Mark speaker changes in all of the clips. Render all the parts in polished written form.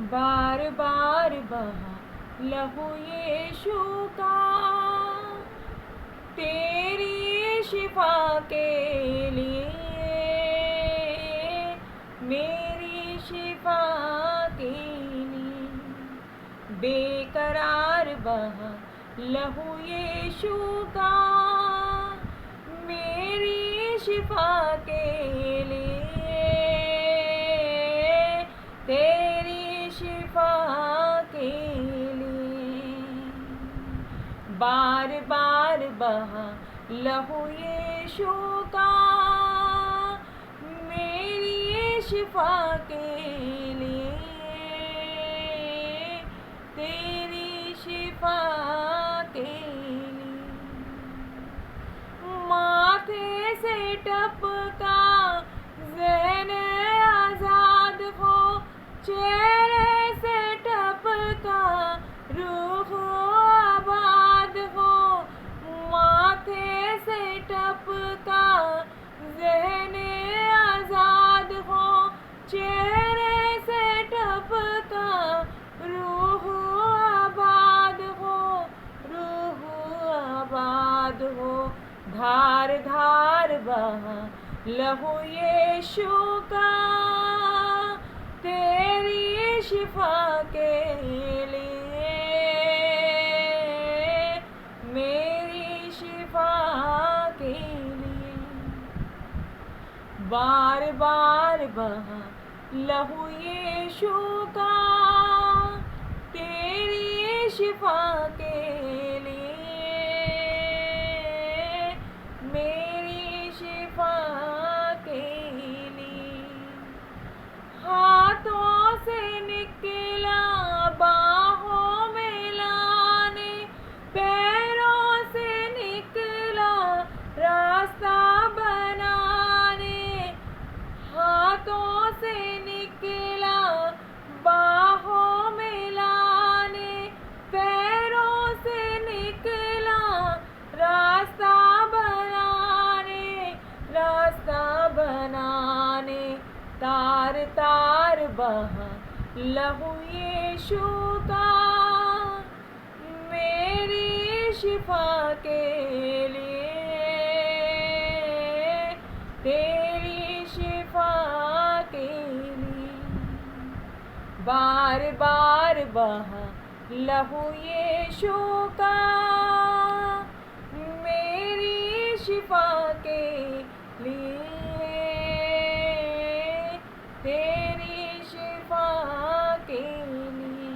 Speaker 1: बार बार बहा लहू यीशु का, तेरी शिफा के लिए, मेरी शिफा के लिए। बेकरार बहा लहू यीशु का, मेरी शिफा के लिए, तेरी शिफा के लिए। बार बार बहा लहू यीशु का, मेरी शिफा के लिए, तेरी शिफा के लिए। माथे से टपका ज़हन आज़ाद हो, चेहरे से टपका रूह आबाद हो। माथे से टपका ज़हन आज़ाद हो, चेहरे से टपका रूह आबाद हो, रूह आबाद हो। धार धार बहा लहू यीशु का, तेरी शिफा के लिए, मेरी शिफा के लिए। बार बार बहा लहू यीशु का, तेरी शिफा के लिए, मेरी शिफा के लिए। हाथों से निकला बाहों में लाने, पैरों से निकला रास्ता बनाने। हाथों से निकला बाहों में लाने, पैरों से निकला रास्ता बनाने, रास्ता बनाने। तार तार बहा लहू यीशु का, मेरी शिफा के लिए, तेरी शिफा के लिए। बार बार बहा लहू यीशु का, मेरी शिफा के लिए, तेरी शिफा के लिए।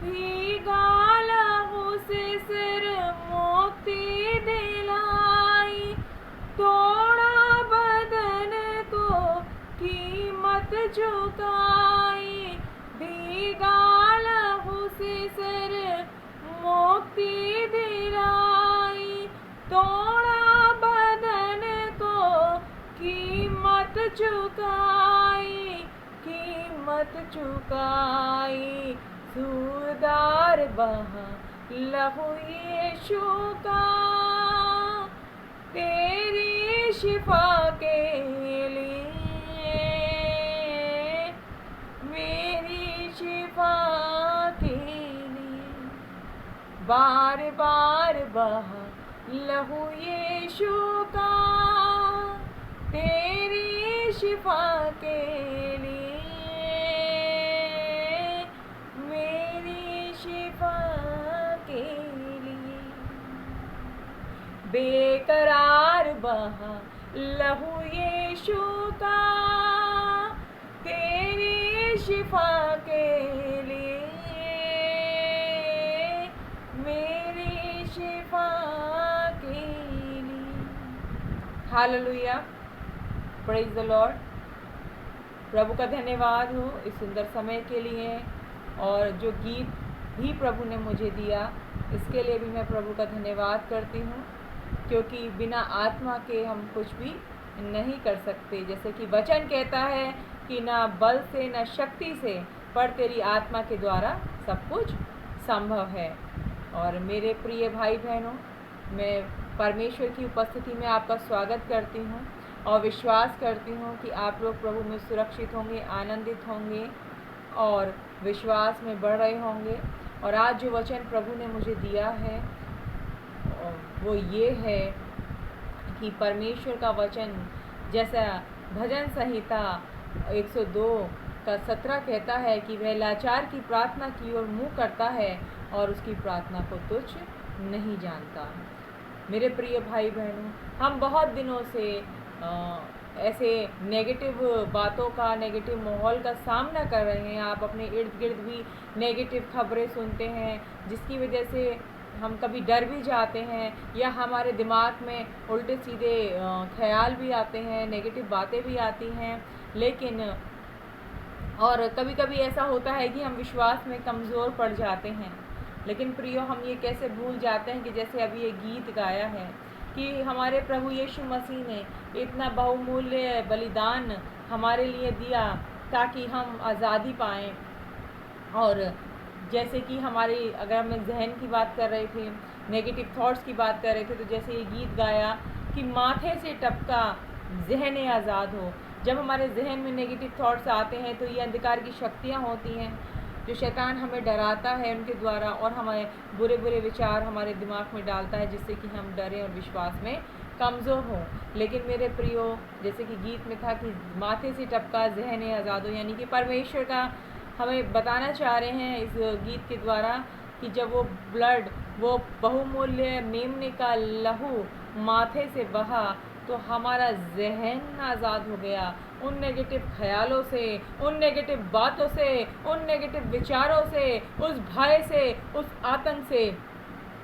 Speaker 1: भीगा लहू से सिर मुक्ति दिलाई, तोड़ा बदन को कीमत चुकाई। भीगा लहू से सिर मुक्ति दिलाई, तोड़ा बदन को कीमत चुकाई, कीमत चुकाई। सूरदार बहा लहू यीशु का, तेरी शिफा के लिए, मेरी शिफा के लिए। बार बार बहा लहू यीशु का, तेरी शिफा के लिए, मेरी शिफा के लिए। बेकरार बहा लहू यीशु का, तेरी शिफा के लिए, मेरी शिफा के लिए। Hallelujah, praise the Lord. प्रभु का धन्यवाद हो इस सुंदर समय के लिए, और जो गीत भी प्रभु ने मुझे दिया इसके लिए भी मैं प्रभु का धन्यवाद करती हूँ, क्योंकि बिना आत्मा के हम कुछ भी नहीं कर सकते। जैसे कि वचन कहता है कि ना बल से ना शक्ति से, पर तेरी आत्मा के द्वारा सब कुछ संभव है। और मेरे प्रिय भाई बहनों, मैं परमेश्वर की उपस्थिति में आपका स्वागत करती हूँ और विश्वास करती हूँ कि आप लोग प्रभु में सुरक्षित होंगे, आनंदित होंगे और विश्वास में बढ़ रहे होंगे। और आज जो वचन प्रभु ने मुझे दिया है वो ये है कि परमेश्वर का वचन, जैसा भजन संहिता 102 का 17 कहता है कि वह लाचार की प्रार्थना की ओर मुँह करता है और उसकी प्रार्थना को तुच्छ नहीं जानता। मेरे प्रिय भाई बहनों, हम बहुत दिनों से ऐसे नेगेटिव बातों का, नेगेटिव माहौल का सामना कर रहे हैं। आप अपने इर्द गिर्द भी नेगेटिव खबरें सुनते हैं, जिसकी वजह से हम कभी डर भी जाते हैं या हमारे दिमाग में उल्टे सीधे ख्याल भी आते हैं, नेगेटिव बातें भी आती हैं। लेकिन और कभी कभी ऐसा होता है कि हम विश्वास में कमज़ोर पड़ जाते हैं। लेकिन प्रियो, हम ये कैसे भूल जाते हैं कि जैसे अभी ये गीत गाया है कि हमारे प्रभु यीशु मसीह ने इतना बहुमूल्य बलिदान हमारे लिए दिया ताकि हम आज़ादी पाएँ। और जैसे कि हमारी, अगर हम जहन की बात कर रहे थे, नेगेटिव थॉट्स की बात कर रहे थे, तो जैसे ये गीत गाया कि माथे से टपका जहन आज़ाद हो। जब हमारे जहन में नेगेटिव थॉट्स आते हैं तो ये अंधकार की शक्तियाँ होती हैं जो शैतान हमें डराता है उनके द्वारा, और हमारे बुरे बुरे विचार हमारे दिमाग में डालता है, जिससे कि हम डरें और विश्वास में कमज़ोर हों। लेकिन मेरे प्रियो, जैसे कि गीत में था कि माथे से टपका जहन आज़ाद हो, यानी कि परमेश्वर का हमें बताना चाह रहे हैं इस गीत के द्वारा कि जब वो ब्लड, वो बहुमूल्य मेमने का लहू माथे से बहा तो हमारा जहन आज़ाद हो गया उन नेगेटिव ख्यालों से, उन नेगेटिव बातों से, उन नेगेटिव विचारों से, उस भय से, उस आतंक से।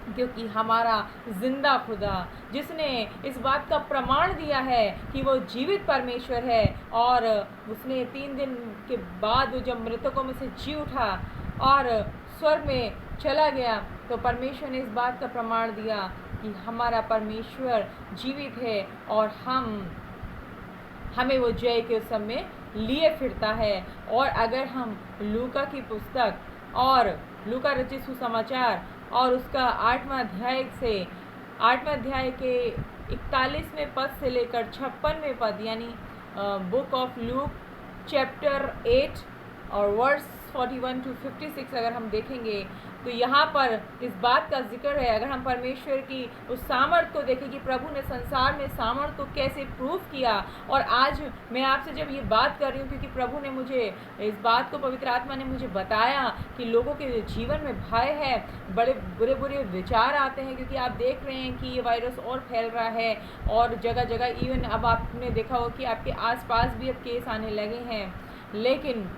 Speaker 1: क्योंकि हमारा जिंदा खुदा, जिसने इस बात का प्रमाण दिया है कि वो जीवित परमेश्वर है, और उसने 3 दिन के बाद जब मृतकों में से जी उठा और स्वर्ग में चला गया, तो परमेश्वर ने इस बात का प्रमाण दिया कि हमारा परमेश्वर जीवित है और हमें वो जय के समय लिए फिरता है। और अगर हम लूका की पुस्तक और लूका रचित सुसमाचार और उसका 8वां अध्याय के 41वें पद से लेकर 56वें पद, यानी बुक ऑफ लूक चैप्टर 8 और वर्स 41 to 56 अगर हम देखेंगे तो यहाँ पर इस बात का जिक्र है। अगर हम परमेश्वर की उस सामर्थ को देखें कि प्रभु ने संसार में सामर्थ को कैसे प्रूव किया। और आज मैं आपसे जब ये बात कर रही हूँ क्योंकि प्रभु ने मुझे इस बात को, पवित्र आत्मा ने मुझे बताया कि लोगों के जीवन में भय है, बड़े बुरे बुरे विचार आते हैं, क्योंकि आप देख रहे हैं कि ये वायरस और फैल रहा है और जगह जगह इवन अब आपने देखा हो कि आपके आसपास भी अब केस आने लगे हैं। लेकिन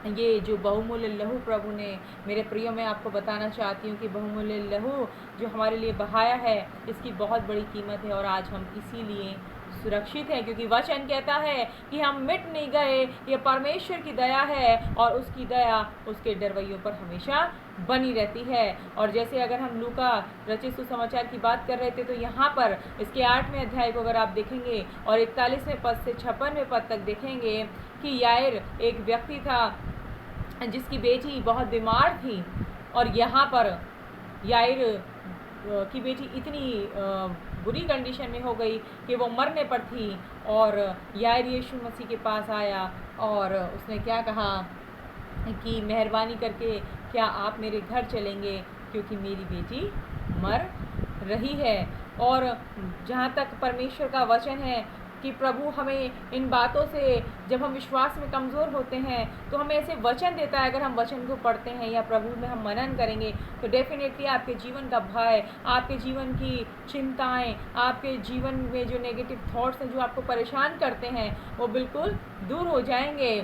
Speaker 1: ये जो बहुमूल्य लहू प्रभु ने, मेरे प्रियो, मैं आपको बताना चाहती हूँ कि बहुमूल्य लहू जो हमारे लिए बहाया है, इसकी बहुत बड़ी कीमत है और आज हम इसीलिए सुरक्षित हैं, क्योंकि वचन कहता है कि हम मिट नहीं गए। ये परमेश्वर की दया है और उसकी दया उसके डरवैयों पर हमेशा बनी रहती है। और जैसे अगर हम लूका रचित सुसमाचार की बात कर रहे थे तो यहाँ पर इसके 8वें अध्याय को अगर आप देखेंगे और 41वें पद से 56वें पद तक देखेंगे कि यायर एक व्यक्ति था जिसकी बेटी बहुत बीमार थी, और यहाँ पर यायर की बेटी इतनी बुरी कंडीशन में हो गई कि वो मरने पर थी। और यायर यीशु मसीह के पास आया और उसने क्या कहा कि मेहरबानी करके क्या आप मेरे घर चलेंगे, क्योंकि मेरी बेटी मर रही है। और जहाँ तक परमेश्वर का वचन है कि प्रभु हमें इन बातों से, जब हम विश्वास में कमज़ोर होते हैं तो हमें ऐसे वचन देता है। अगर हम वचन को पढ़ते हैं या प्रभु में हम मनन करेंगे तो डेफिनेटली आपके जीवन का भय, आपके जीवन की चिंताएं, आपके जीवन में जो नेगेटिव थॉट्स हैं जो आपको परेशान करते हैं, वो बिल्कुल दूर हो जाएंगे।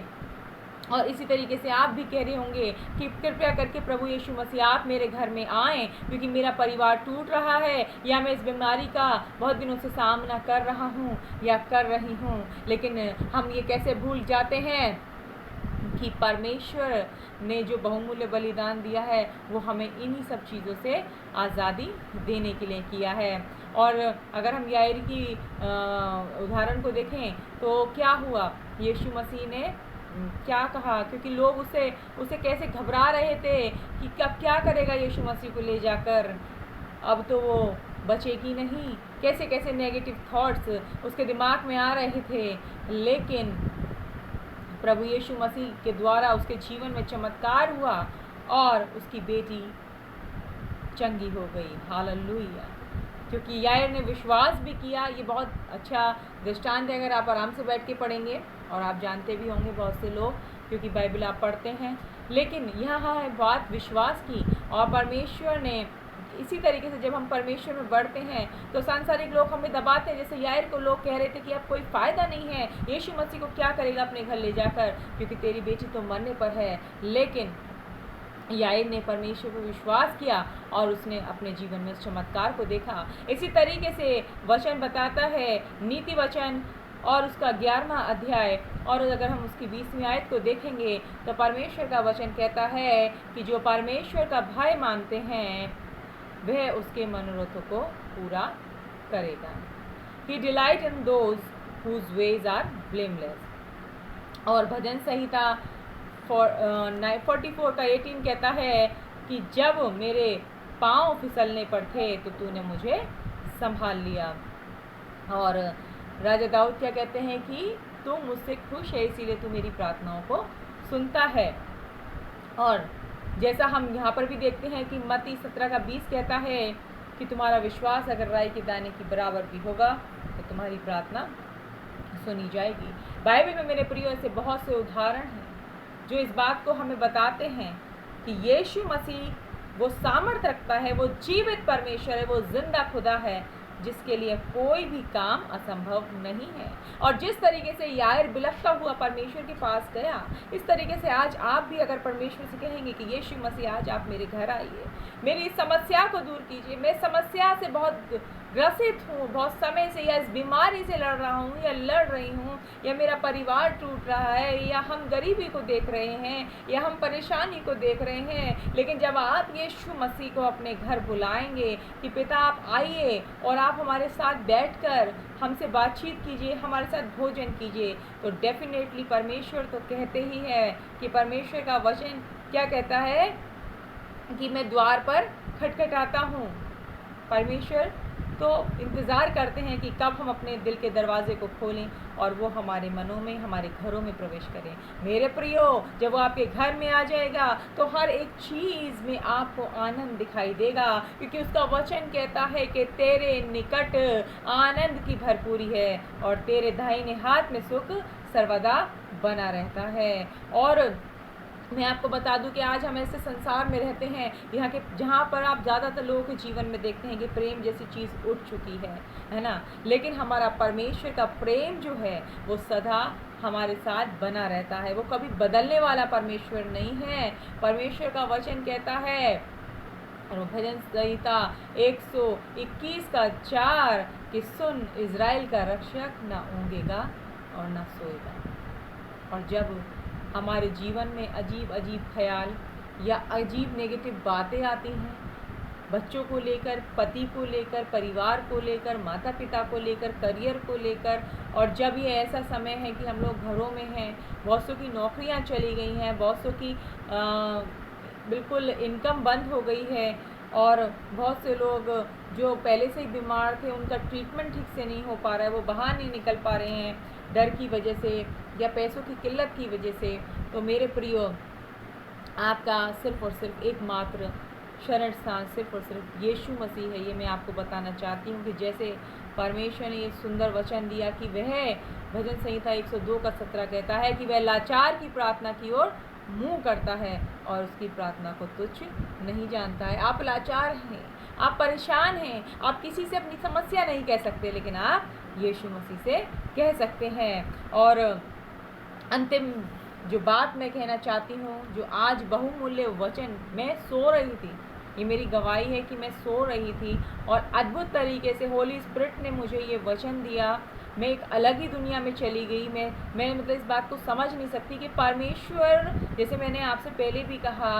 Speaker 1: और इसी तरीके से आप भी कह रहे होंगे कि कृपया करके प्रभु यीशु मसीह आप मेरे घर में आएँ, क्योंकि मेरा परिवार टूट रहा है या मैं इस बीमारी का बहुत दिनों से सामना कर रहा हूँ या कर रही हूँ। लेकिन हम ये कैसे भूल जाते हैं कि परमेश्वर ने जो बहुमूल्य बलिदान दिया है वो हमें इन्हीं सब चीज़ों से आज़ादी देने के लिए किया है। और अगर हम यायर की उदाहरण को देखें तो क्या हुआ, यीशु मसीह ने क्या कहा, क्योंकि लोग उसे कैसे घबरा रहे थे कि कब क्या करेगा यीशु मसीह को ले जाकर, अब तो वो बचेगी नहीं, कैसे कैसे नेगेटिव थॉट्स उसके दिमाग में आ रहे थे। लेकिन प्रभु यीशु मसीह के द्वारा उसके जीवन में चमत्कार हुआ और उसकी बेटी चंगी हो गई। हालेलुया। क्योंकि यायर ने विश्वास भी किया। ये बहुत अच्छा दृष्टांत है, अगर आप आराम से बैठ के पढ़ेंगे, और आप जानते भी होंगे बहुत से लोग, क्योंकि बाइबल आप पढ़ते हैं। लेकिन यहाँ है बात विश्वास की, और परमेश्वर ने इसी तरीके से जब हम परमेश्वर में बढ़ते हैं तो सांसारिक लोग हमें दबाते हैं। जैसे यायर को लोग कह रहे थे कि अब कोई फ़ायदा नहीं है, यीशु मसीह को क्या करेगा अपने घर ले जाकर, क्योंकि तेरी बेटी तो मरने पर है। लेकिन यायर ने परमेश्वर पर विश्वास किया और उसने अपने जीवन में उस चमत्कार को देखा। इसी तरीके से वचन बताता है, नीति वचन और उसका 11वां अध्याय, और अगर हम उसकी 20वीं आयत को देखेंगे तो परमेश्वर का वचन कहता है कि जो परमेश्वर का भय मानते हैं वह उसके मनोरथों को पूरा करेगा। He delight in those whose ways are blameless। और भजन संहिता 44 का 18 कहता है कि जब मेरे पाँव फिसलने पर थे तो तूने मुझे संभाल लिया। और राजा दाऊद क्या कहते हैं कि तू मुझसे खुश है, इसीलिए तू मेरी प्रार्थनाओं को सुनता है। और जैसा हम यहाँ पर भी देखते हैं कि मत्ती 17 का 20 कहता है कि तुम्हारा विश्वास अगर राई के दाने की बराबर भी होगा तो तुम्हारी प्रार्थना सुनी जाएगी। बाइबल में मेरे प्रियो ऐसे बहुत से उदाहरण हैं जो इस बात को हमें बताते हैं कि यीशु मसीह वो सामर्थ्य रखता है, वो जीवित परमेश्वर है, वो जिंदा खुदा है, जिसके लिए कोई भी काम असंभव नहीं है। और जिस तरीके से यायर बिलखता हुआ परमेश्वर के पास गया, इस तरीके से आज आप भी अगर परमेश्वर से कहेंगे कि यीशु मसीह आज आप मेरे घर आइए, मेरी इस समस्या को दूर कीजिए, मैं समस्या से बहुत ग्रसित हूँ, बहुत समय से, या इस बीमारी से लड़ रहा हूँ या लड़ रही हूँ, या मेरा परिवार टूट रहा है, या हम गरीबी को देख रहे हैं, या हम परेशानी को देख रहे हैं। लेकिन जब आप यीशु मसीह को अपने घर बुलाएंगे कि पिता आप आइए और आप हमारे साथ बैठकर हमसे बातचीत कीजिए, हमारे साथ भोजन कीजिए, तो डेफिनेटली परमेश्वर तो कहते ही है कि परमेश्वर का वचन क्या कहता है कि मैं द्वार पर खटखटाता हूँ। परमेश्वर तो इंतज़ार करते हैं कि कब हम अपने दिल के दरवाजे को खोलें और वो हमारे मनों में, हमारे घरों में प्रवेश करें। मेरे प्रियो, जब वो आपके घर में आ जाएगा तो हर एक चीज़ में आपको आनंद दिखाई देगा, क्योंकि उसका वचन कहता है कि तेरे निकट आनंद की भरपूरी है और तेरे दाहिने हाथ में सुख सर्वदा बना रहता है। और मैं आपको बता दूं कि आज हम ऐसे संसार में रहते हैं यहाँ के जहाँ पर आप ज़्यादातर लोगों के जीवन में देखते हैं कि प्रेम जैसी चीज़ उठ चुकी है ना। लेकिन हमारा परमेश्वर का प्रेम जो है वो सदा हमारे साथ बना रहता है, वो कभी बदलने वाला परमेश्वर नहीं है। परमेश्वर का वचन कहता है, और भजन संहिता 121 का 4 कि सुन इज़राइल का रक्षक ना ऊँगेगा और ना सोएगा। और जब हमारे जीवन में अजीब अजीब ख्याल या अजीब नेगेटिव बातें आती हैं, बच्चों को लेकर, पति को लेकर, परिवार को लेकर, माता पिता को लेकर, करियर को लेकर, और जब ये ऐसा समय है कि हम लोग घरों में हैं, बहुत सौ की नौकरियां चली गई हैं, बहुत सौ की बिल्कुल इनकम बंद हो गई है, और बहुत से लोग जो पहले से ही बीमार थे उनका ट्रीटमेंट ठीक से नहीं हो पा रहा है, वो बाहर नहीं निकल पा रहे हैं डर की वजह से या पैसों की किल्लत की वजह से। तो मेरे प्रियो, आपका सिर्फ़ और सिर्फ एकमात्र शरण स्थान सिर्फ और सिर्फ यीशु मसीह है। ये मैं आपको बताना चाहती हूँ कि जैसे परमेश्वर ने ये सुंदर वचन दिया कि वह भजन संहिता 102 का 17 कहता है कि वह लाचार की प्रार्थना की ओर मुँह करता है और उसकी प्रार्थना को तुच्छ नहीं जानता है। आप लाचार हैं, आप परेशान हैं, आप किसी से अपनी समस्या नहीं कह सकते, लेकिन आप यीशु मसीह से कह सकते हैं। और अंतिम जो बात मैं कहना चाहती हूँ, जो आज बहुमूल्य वचन, मैं सो रही थी, ये मेरी गवाही है कि मैं सो रही थी और अद्भुत तरीके से होली स्पिरिट ने मुझे ये वचन दिया। मैं एक अलग ही दुनिया में चली गई। मैं मतलब इस बात को समझ नहीं सकती कि परमेश्वर, जैसे मैंने आपसे पहले भी कहा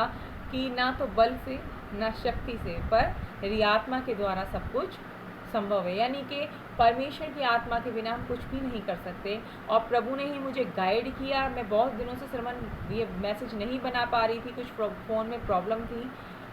Speaker 1: कि ना तो बल से ना शक्ति से, पर मेरी आत्मा के द्वारा सब कुछ संभव है। यानी कि परमेश्वर की आत्मा के बिना हम कुछ भी नहीं कर सकते। और प्रभु ने ही मुझे गाइड किया। मैं बहुत दिनों से ये मैसेज नहीं बना पा रही थी, कुछ फ़ोन में प्रॉब्लम थी,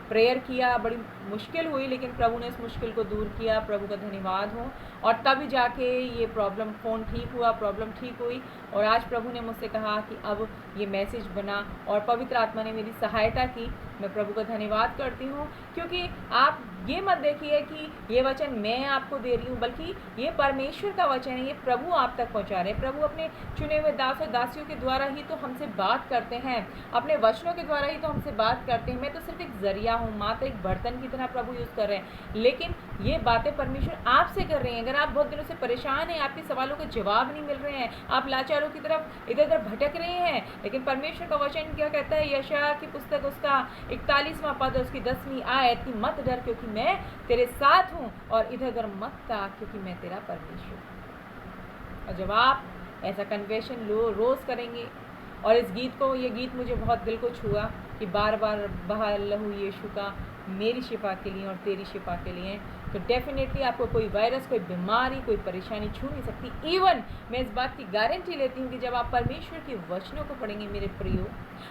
Speaker 1: प्रेयर किया, बड़ी मुश्किल हुई, लेकिन प्रभु ने इस मुश्किल को दूर किया। प्रभु का धन्यवाद हो। और तभी जाके ये प्रॉब्लम, फ़ोन ठीक हुआ, प्रॉब्लम ठीक हुई। और आज प्रभु ने मुझसे कहा कि अब ये मैसेज बना और पवित्र आत्मा ने मेरी सहायता की। मैं प्रभु का धन्यवाद करती हूँ, क्योंकि आप ये मत देखिए कि ये वचन मैं आपको दे रही हूँ, बल्कि ये परमेश्वर का वचन है, ये प्रभु आप तक पहुँचा रहे हैं। प्रभु अपने चुने हुए दास और दासियों के द्वारा ही तो हमसे बात करते हैं, अपने वचनों के द्वारा ही तो हमसे बात करते हैं। मैं तो सिर्फ एक जरिया हूँ, मात्र एक बर्तन की तरह प्रभु यूज़ कर रहे हैं, लेकिन ये बातें परमेश्वर आपसे कर रहे हैं। अगर आप बहुत दिनों से परेशान हैं, आपके सवालों के जवाब नहीं मिल रहे हैं, आप लाचारों की तरफ इधर उधर भटक रहे हैं, लेकिन परमेश्वर का वचन क्या कहता है? यशायाह की पुस्तक उसका 41वां पद, उसकी 10वीं आयत कि मत डर, क्योंकि मैं तेरे साथ हूँ, और इधर उधर मत ताक, क्योंकि मैं तेरा परमेश्वर हूँ। और जब आप ऐसा कन्फेशन रोज़ करेंगे, और इस गीत को, ये गीत मुझे बहुत दिल को छुआ कि बार बार बहा लहू यीशु का मेरी शिफा के लिए और तेरी शिफा के लिए, तो डेफिनेटली आपको कोई वायरस, कोई बीमारी, कोई परेशानी छू नहीं सकती। इवन मैं इस बात की गारंटी लेती हूँ कि जब आप परमेश्वर के वचनों को पढ़ेंगे मेरे प्रियो,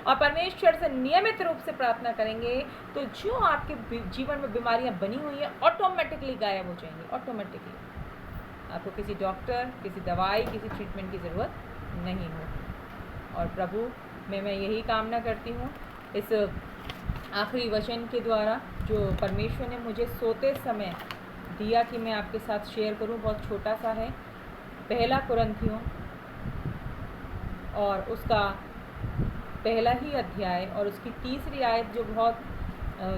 Speaker 1: और परमेश्वर से नियमित रूप से प्रार्थना करेंगे, तो जो आपके जीवन में बीमारियाँ बनी हुई हैं ऑटोमेटिकली गायब हो जाएंगी। ऑटोमेटिकली आपको किसी डॉक्टर, किसी दवाई, किसी ट्रीटमेंट की ज़रूरत नहीं होगी। और प्रभु मैं यही कामना करती हूँ इस आखिरी वचन के द्वारा जो परमेश्वर ने मुझे सोते समय दिया कि मैं आपके साथ शेयर करूं। बहुत छोटा सा है, 1 कुरिन्थियों और उसका पहला ही अध्याय और उसकी 3री आयत,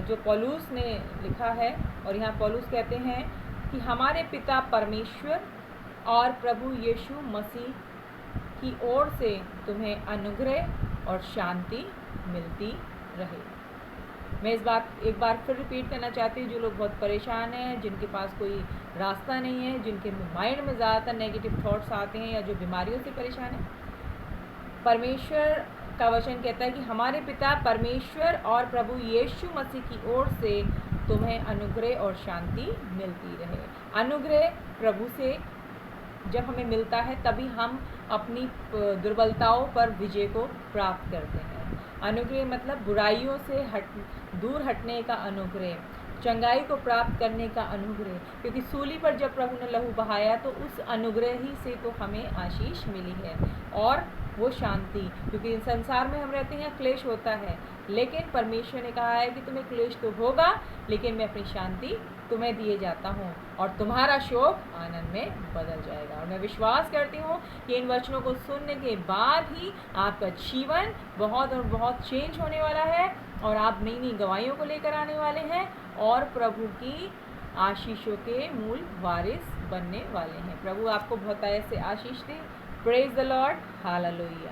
Speaker 1: जो पौलुस ने लिखा है। और यहाँ पौलुस कहते हैं कि हमारे पिता परमेश्वर और प्रभु यीशु मसीह की ओर से तुम्हें अनुग्रह और शांति मिलती रहे। मैं इस बात एक बार फिर रिपीट करना चाहती हूँ, जो लोग बहुत परेशान हैं, जिनके पास कोई रास्ता नहीं है, जिनके माइंड में ज़्यादातर नेगेटिव थॉट्स आते हैं, या जो बीमारियों से परेशान हैं, परमेश्वर का वचन कहता है कि हमारे पिता परमेश्वर और प्रभु यीशु मसीह की ओर से तुम्हें अनुग्रह और शांति मिलती रहे। अनुग्रह प्रभु से जब हमें मिलता है, तभी हम अपनी दुर्बलताओं पर विजय को प्राप्त करते हैं। अनुग्रह मतलब बुराइयों से दूर हटने का अनुग्रह, चंगाई को प्राप्त करने का अनुग्रह, क्योंकि सूली पर जब प्रभु ने लहू बहाया तो उस अनुग्रह ही से तो हमें आशीष मिली है। और वो शांति, क्योंकि संसार में हम रहते हैं, क्लेश होता है, लेकिन परमेश्वर ने कहा है कि तुम्हें क्लेश तो होगा, लेकिन मैं अपनी शांति तुम्हें दिए जाता हूँ और तुम्हारा शोक आनंद में बदल जाएगा। और मैं विश्वास करती हूँ कि इन वचनों को सुनने के बाद ही आपका जीवन बहुत और बहुत चेंज होने वाला है, और आप नई नई गवाहियों को लेकर आने वाले हैं, और प्रभु की आशीषों के मूल वारिस बनने वाले हैं। प्रभु आपको बहुत ऐसे आशीष दे। Praise the Lord, hallelujah.